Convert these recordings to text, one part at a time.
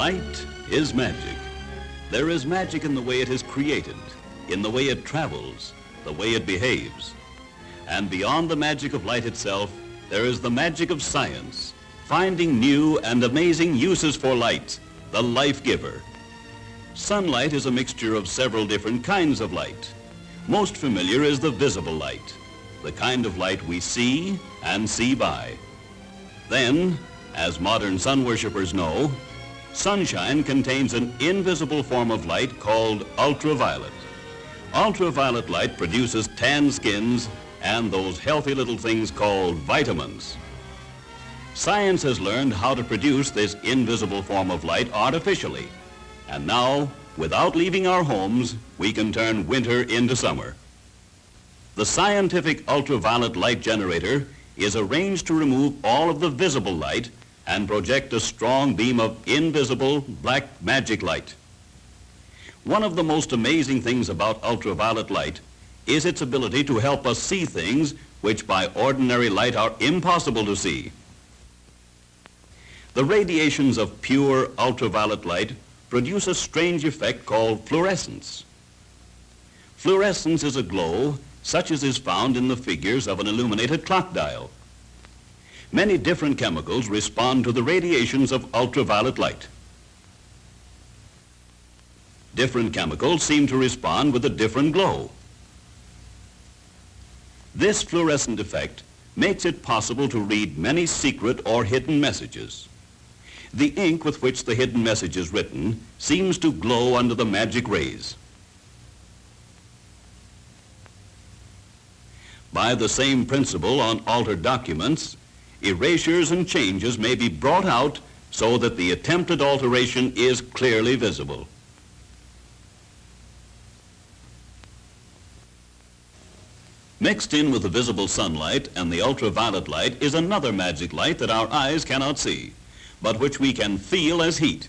Light is magic. There is magic in the way it is created, in the way it travels, the way it behaves. And beyond the magic of light itself, there is the magic of science, finding new and amazing uses for light, the life giver. Sunlight is a mixture of several different kinds of light. Most familiar is the visible light, the kind of light we see and see by. Then, as modern sun worshippers know, sunshine contains an invisible form of light called ultraviolet. Ultraviolet light produces tan skins and those healthy little things called vitamins. Science has learned how to produce this invisible form of light artificially. And now, without leaving our homes, we can turn winter into summer. The scientific ultraviolet light generator is arranged to remove all of the visible light and project a strong beam of invisible black magic light. One of the most amazing things about ultraviolet light is its ability to help us see things which by ordinary light are impossible to see. The radiations of pure ultraviolet light produce a strange effect called fluorescence. Fluorescence is a glow such as is found in the figures of an illuminated clock dial. Many different chemicals respond to the radiations of ultraviolet light. Different chemicals seem to respond with a different glow. This fluorescent effect makes it possible to read many secret or hidden messages. The ink with which the hidden message is written seems to glow under the magic rays. By the same principle on altered documents, erasures and changes may be brought out so that the attempted alteration is clearly visible. Mixed in with the visible sunlight and the ultraviolet light is another magic light that our eyes cannot see, but which we can feel as heat.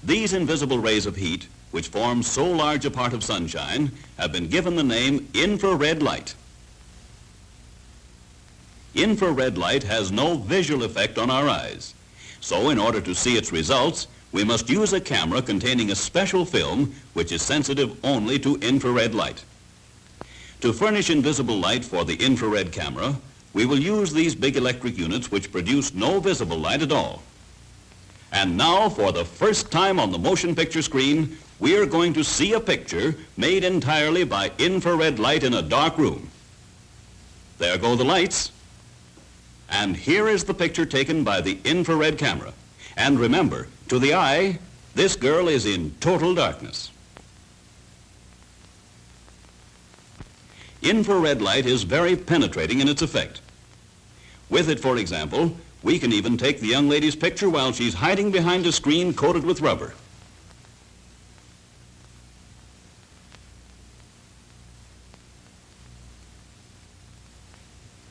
These invisible rays of heat, which form so large a part of sunshine, have been given the name infrared light. Infrared light has no visual effect on our eyes. So in order to see its results, we must use a camera containing a special film which is sensitive only to infrared light. To furnish invisible light for the infrared camera, we will use these big electric units which produce no visible light at all. And now, for the first time on the motion picture screen, we are going to see a picture made entirely by infrared light in a dark room. There go the lights. And here is the picture taken by the infrared camera. And remember, to the eye, this girl is in total darkness. Infrared light is very penetrating in its effect. With it, for example, we can even take the young lady's picture while she's hiding behind a screen coated with rubber.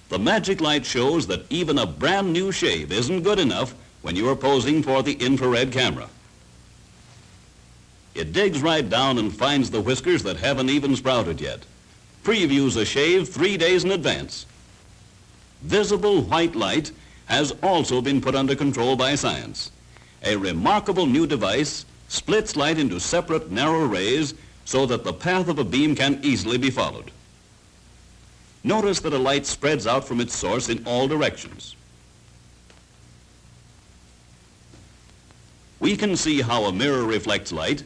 The magic light shows that even a brand new shave isn't good enough when you are posing for the infrared camera. It digs right down and finds the whiskers that haven't even sprouted yet. Previews a shave 3 days in advance. Visible white light has also been put under control by science. A remarkable new device splits light into separate narrow rays so that the path of a beam can easily be followed. Notice that a light spreads out from its source in all directions. We can see how a mirror reflects light,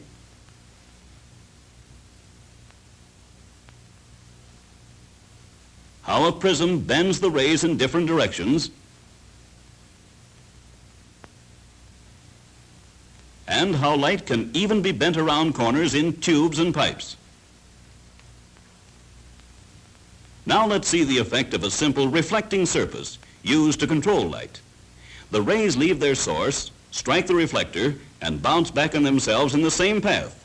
how a prism bends the rays in different directions, and how light can even be bent around corners in tubes and pipes. Now let's see the effect of a simple reflecting surface used to control light. The rays leave their source, strike the reflector, and bounce back on themselves in the same path.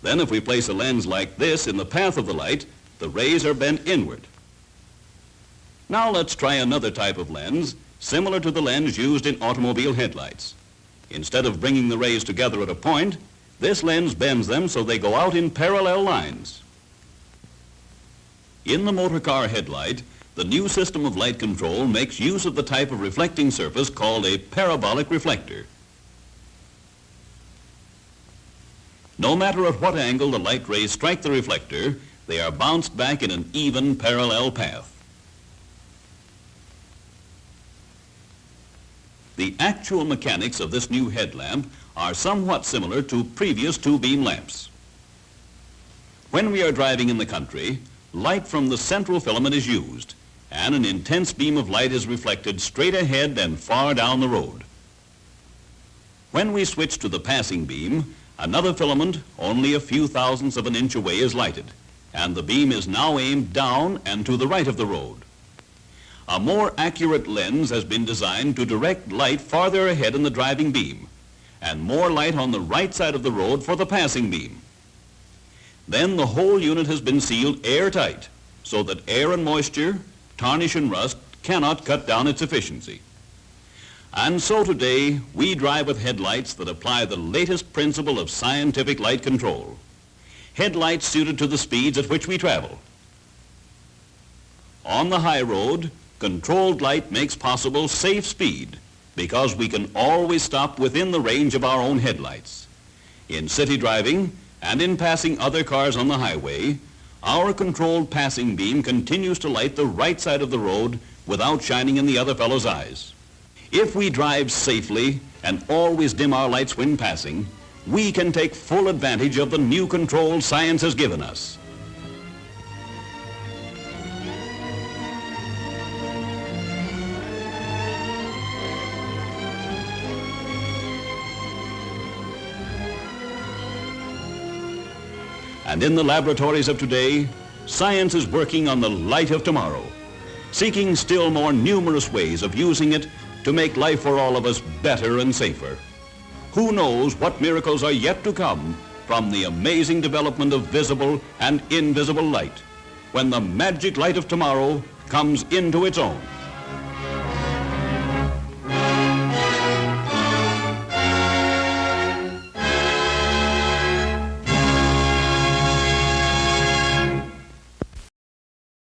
Then if we place a lens like this in the path of the light, the rays are bent inward. Now let's try another type of lens, similar to the lens used in automobile headlights. Instead of bringing the rays together at a point, this lens bends them so they go out in parallel lines. In the motor car headlight, the new system of light control makes use of the type of reflecting surface called a parabolic reflector. No matter at what angle the light rays strike the reflector, they are bounced back in an even parallel path. The actual mechanics of this new headlamp are somewhat similar to previous two-beam lamps. When we are driving in the country, light from the central filament is used, and an intense beam of light is reflected straight ahead and far down the road. When we switch to the passing beam, another filament only a few thousandths of an inch away is lighted, and the beam is now aimed down and to the right of the road. A more accurate lens has been designed to direct light farther ahead in the driving beam, and more light on the right side of the road for the passing beam. Then the whole unit has been sealed airtight, so that air and moisture, tarnish and rust cannot cut down its efficiency. And so today, we drive with headlights that apply the latest principle of scientific light control. Headlights suited to the speeds at which we travel. On the high road, controlled light makes possible safe speed because we can always stop within the range of our own headlights. In city driving and in passing other cars on the highway, our controlled passing beam continues to light the right side of the road without shining in the other fellow's eyes. If we drive safely and always dim our lights when passing, we can take full advantage of the new control science has given us. And in the laboratories of today, science is working on the light of tomorrow, seeking still more numerous ways of using it to make life for all of us better and safer. Who knows what miracles are yet to come from the amazing development of visible and invisible light when the magic light of tomorrow comes into its own.